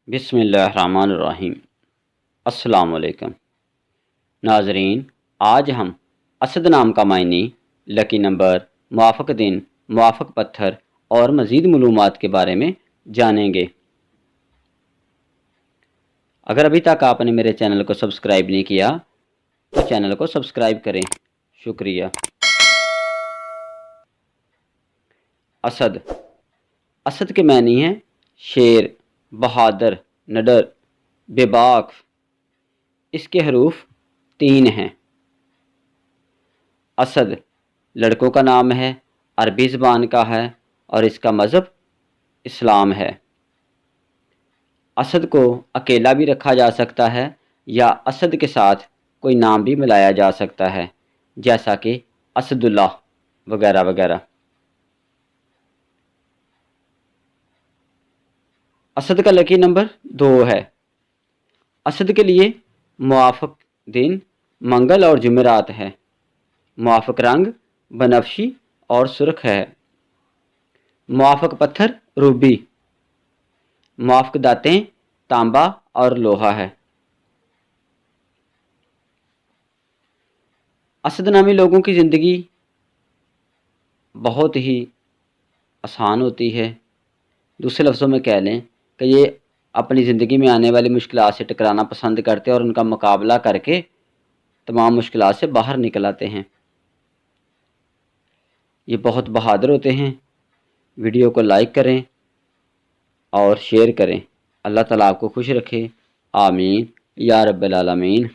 बिस्मिल्लाहिर्रहमानिर्रहीम। अस्सलाम वालेकुम नाज़रीन, आज हम असद नाम का मायने, लकी नंबर, मुआफ़क़ दिन, मुआफ़क़ पत्थर और मज़ीद मालूमात के बारे में जानेंगे। अगर अभी तक आपने मेरे चैनल को सब्सक्राइब नहीं किया तो चैनल को सब्सक्राइब करें, शुक्रिया। असद, असद के मानी हैं शेर, बहादुर, निडर, बेबाक। इसके हरूफ 3 हैं। असद लड़कों का नाम है, अरबी ज़बान का है और इसका मज़हब इस्लाम है। असद को अकेला भी रखा जा सकता है या असद के साथ कोई नाम भी मिलाया जा सकता है, जैसा कि असदुल्लाह वगैरह वगैरह। असद का लकी नंबर 2 है। असद के लिए मुआफ़क़ दिन मंगल और जुमेरात है। मुआफ़क़ रंग बनफशी और सुर्ख है। मुआफ़क़ पत्थर रूबी। मुआफ़क़ दातें तांबा और लोहा है। असद नामी लोगों की ज़िंदगी बहुत ही आसान होती है। दूसरे लफ्ज़ों में कह लें कि ये अपनी ज़िंदगी में आने वाली मुश्किलात से टकराना पसंद करते हैं और उनका मुकाबला करके तमाम मुश्किलात से बाहर निकल आते हैं। ये बहुत बहादुर होते हैं। वीडियो को लाइक करें और शेयर करें। अल्लाह ताला आपको खुश रखे। आमीन या रब्बल आलमीन।